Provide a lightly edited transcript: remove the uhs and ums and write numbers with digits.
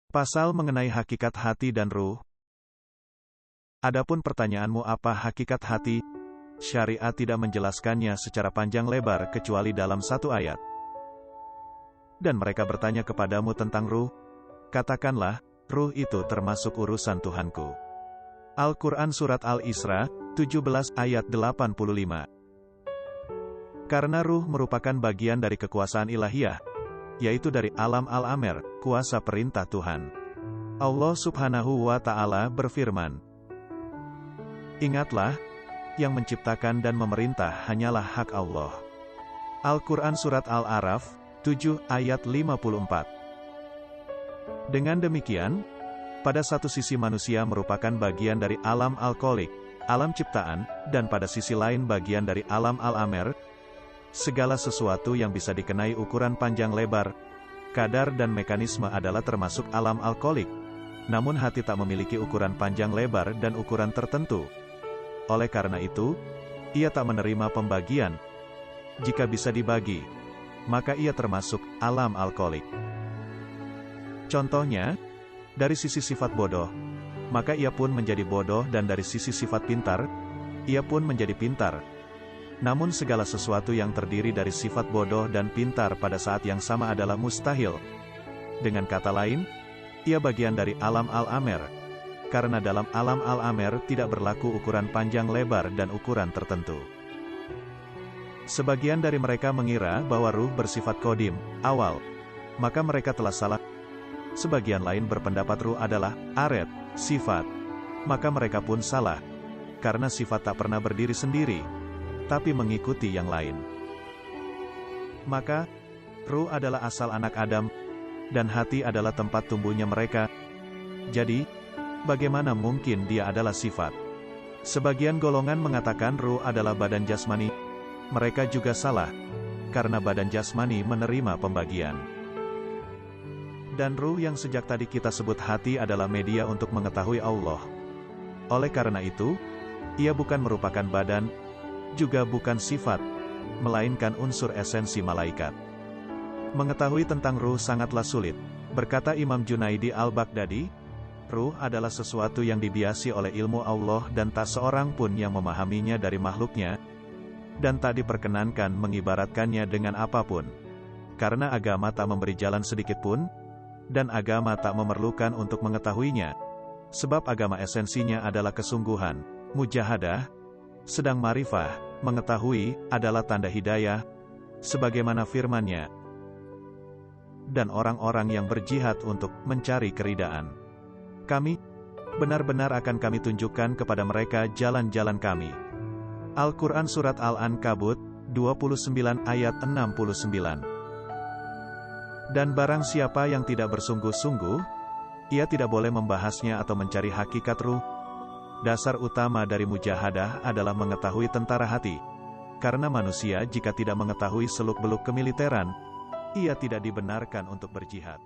Pasal mengenai hakikat hati dan ruh. Adapun pertanyaanmu apa hakikat hati? Syariat tidak menjelaskannya secara panjang lebar kecuali dalam satu ayat. Dan mereka bertanya kepadamu tentang ruh. Katakanlah, ruh itu termasuk urusan Tuhanku. Al-Quran Surat Al-Isra, 17 ayat 85. Karena ruh merupakan bagian dari kekuasaan ilahiyah, yaitu dari alam al-amer, kuasa perintah Tuhan. Allah Subhanahu wa Ta'ala berfirman, "Ingatlah, yang menciptakan dan memerintah hanyalah hak Allah." Al-Quran Surat Al-Araf, 7 ayat 54. Dengan demikian, pada satu sisi manusia merupakan bagian dari alam al-kholik, alam ciptaan, dan pada sisi lain bagian dari alam al-amer. Segala sesuatu yang bisa dikenai ukuran panjang lebar, kadar dan mekanisme adalah termasuk alam al-kholik. Namun hati tak memiliki ukuran panjang lebar dan ukuran tertentu. Oleh karena itu, ia tak menerima pembagian. Jika bisa dibagi, maka ia termasuk alam al-kholik. Contohnya, dari sisi sifat bodoh, maka ia pun menjadi bodoh, dan dari sisi sifat pintar, ia pun menjadi pintar. Namun segala sesuatu yang terdiri dari sifat bodoh dan pintar pada saat yang sama adalah mustahil. Dengan kata lain, ia bagian dari alam al-amer. Karena dalam alam al-amer tidak berlaku ukuran panjang lebar dan ukuran tertentu. Sebagian dari mereka mengira bahwa ruh bersifat kodim, awal. Maka mereka telah salah. Sebagian lain berpendapat ruh adalah aret, sifat. Maka mereka pun salah. Karena sifat tak pernah berdiri sendiri, tapi mengikuti yang lain. Maka, ruh adalah asal anak Adam, dan hati adalah tempat tumbuhnya mereka. Jadi, bagaimana mungkin dia adalah sifat? Sebagian golongan mengatakan ruh adalah badan jasmani. Mereka juga salah, karena badan jasmani menerima pembagian. Dan ruh yang sejak tadi kita sebut hati adalah media untuk mengetahui Allah. Oleh karena itu, ia bukan merupakan badan, juga bukan sifat, melainkan unsur esensi malaikat. Mengetahui tentang ruh sangatlah sulit. Berkata Imam Junaidi al-Baghdadi, ruh adalah sesuatu yang dibiasi oleh ilmu Allah dan tak seorang pun yang memahaminya dari makhluknya, dan tak diperkenankan mengibaratkannya dengan apapun. Karena agama tak memberi jalan sedikit pun, dan agama tak memerlukan untuk mengetahuinya. Sebab agama esensinya adalah kesungguhan, mujahadah, sedang marifah, mengetahui, adalah tanda hidayah, sebagaimana firman-Nya, dan orang-orang yang berjihad untuk mencari keridaan Kami, benar-benar akan Kami tunjukkan kepada mereka jalan-jalan Kami. Al-Quran Surat Al-Ankabut, 29 ayat 69. Dan barang siapa yang tidak bersungguh-sungguh, ia tidak boleh membahasnya atau mencari hakikat ruh. Dasar utama dari mujahadah adalah mengetahui tentara hati. Karena manusia jika tidak mengetahui seluk-beluk kemiliteran, ia tidak dibenarkan untuk berjihad.